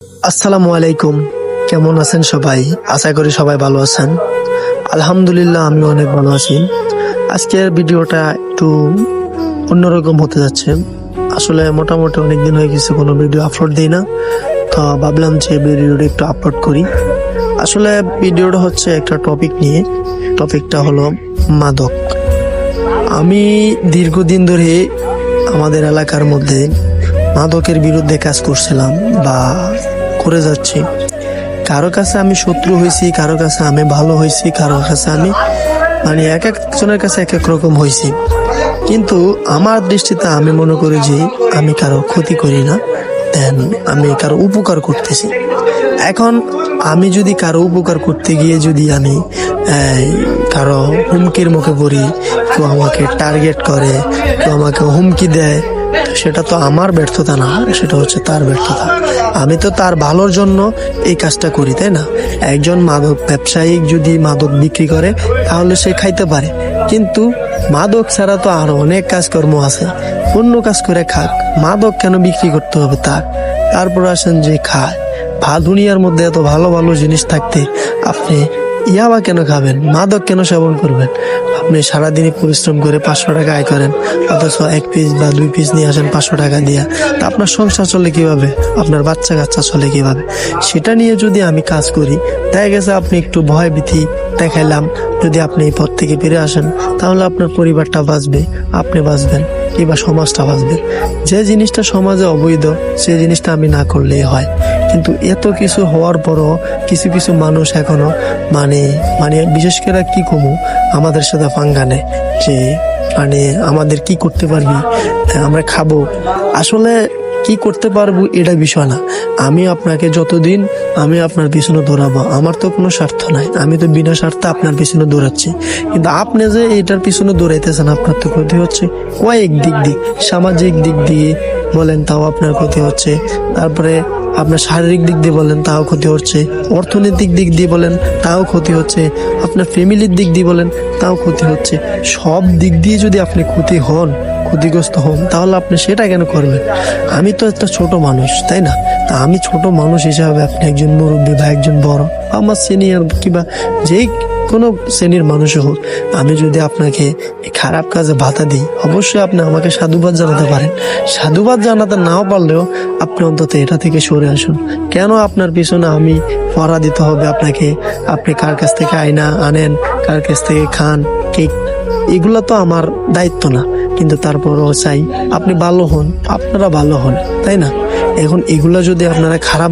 আসসালামু আলাইকুম। কেমন আছেন সবাই? আশা করি সবাই ভালো আছেন। আলহামদুলিল্লাহ, আমি অনেক ভালো আছি। আজকের ভিডিওটা একটু অন্যরকম হতে যাচ্ছে। আসলে মোটামুটি অনেকদিন হয়ে গেছে কোনো ভিডিও আপলোড দিই না, তো ভাবলাম যে ভিডিওটা একটু আপলোড করি। আসলে ভিডিওটা হচ্ছে একটা টপিক নিয়ে। টপিকটা হলো মাদক। আমি দীর্ঘদিন ধরে আমাদের এলাকার মধ্যে মাদকের বিরুদ্ধে কাজ করছিলাম বা করে যাচ্ছি। কারো কাছে আমি শত্রু হয়েছি, কারো কাছে আমি ভালো হয়েছি, কারো কাছে আমি এক একজনের কাছে এক এক রকম হয়েছি। কিন্তু আমার দৃষ্টিতে আমি মনে করি যে আমি কারো ক্ষতি করি না, দেন আমি কারো উপকার করতেছি। এখন আমি যদি কারো উপকার করতে গিয়ে যদি আমি কারো হুমকির মুখে পড়ি, কেউ আমাকে টার্গেট করে, কেউ আমাকে হুমকি দেয়, সেটা তো আমার ব্যর্থতা না, সেটা হচ্ছে তার ব্যর্থতা। আমি তো তার ভালোর জন্য এই কাজটা করি, তাই না? একজন মাদক ব্যবসায়ী যদি মাদক বিক্রি করে তাহলে সে খাইতে পারে, কিন্তু মাদক ছাড়া তো আরো অনেক কাজকর্ম আছে। অন্য কাজ করে খাক, মাদক কেন বিক্রি করতে হবে তার? তারপর আসেন যে খায়, দুনিয়ার মধ্যে এত ভালো ভালো জিনিস থাকতে আপনি ইয়াবা কেন খাবেন? মাদক কেন সেবন করবেন? আপনি সারাদিনই পরিশ্রম করে 500 টাকা আয় করেন, অথচ 1 পিস বা 2 পিস নিয়ে আসেন 500 টাকা দিয়া। তা আপনার সংসার চলে কিভাবে? আপনার বাচ্চা কাচ্চা চলে কিভাবে? সেটা নিয়ে যদি আমি কাজ করি, দেখা গেছে আপনি একটু ভয় ভীতি দেখাইলাম, যদি আপনি এই পথ থেকে ফিরে আসেন, তাহলে আপনার পরিবারটা বাঁচবে, আপনি বাঁচবেন, কিংবা সমাজটা বাঁচবে। যে জিনিসটা সমাজে অবৈধ, সেই জিনিসটা আমি না করলেই হয়। কিন্তু এত কিছু হওয়ার পরও কিছু কিছু মানুষ এখনো মানে মানে বিশেষ করে কি কমু, আমাদের সাথে পাঙ্গা নেয় যে আমাদের কি করতে পারবি, আমরা খাবো। আসলে কি করতে পারবো এটা বিষয় না। আমি আপনাকে যতদিন আমি আপনার পিছনে দৌড়াবো, আমার তো কোনো স্বার্থ নাই, আমি তো বিনা স্বার্থে আপনার পিছনে দৌড়াচ্ছি। কিন্তু আপনি যে এটার পিছনে দৌড়াইতেছেন, আপনার তো ক্ষতি হচ্ছে কয়েক দিক দিয়ে। সামাজিক দিক দিয়ে বলেন, তাও আপনার ক্ষতি হচ্ছে। তারপরে আপনার শারীরিক দিক দিয়ে বলেন, তাও ক্ষতি হচ্ছে। অর্থনৈতিক দিক দিয়ে বলেন, তাও ক্ষতি হচ্ছে। আপনার ফ্যামিলির দিক দিয়ে বলেন, তাও ক্ষতি হচ্ছে। সব দিক দিয়ে যদি আপনি ক্ষতিগ্রস্ত হন, তাহলে আপনি সেটা কেন করবেন? আমি তো একটা ছোট মানুষ, তাই না? তা আমি ছোট মানুষ হিসাবে, আপনি একজন মুরব্বী বা একজন বড়, আমার সিনিয়র কিংবা যেই কোনো শ্রেণীর মানুষ হোক, আমি যদি আপনাকে খারাপ কাজে বাধা দিই, অবশ্যই আপনি আমাকে সাধুবাদ জানাতে পারেন। সাধুবাদ জানাতে নাও পারলেও আপনি অন্তত এটা থেকে সরে আসুন। কেন আপনার পিছনে আমি পড়া দিতে হবে আপনাকে? আপনি কার কাছ থেকে আয়না আনেন, কার কাছ থেকে খান, কেক, এগুলো তো আমার দায়িত্ব না। কিন্তু তারপরও চাই আপনি ভালো হন, আপনারা ভালো হন, তাই না? এখন এগুলা যদি আপনারা খারাপ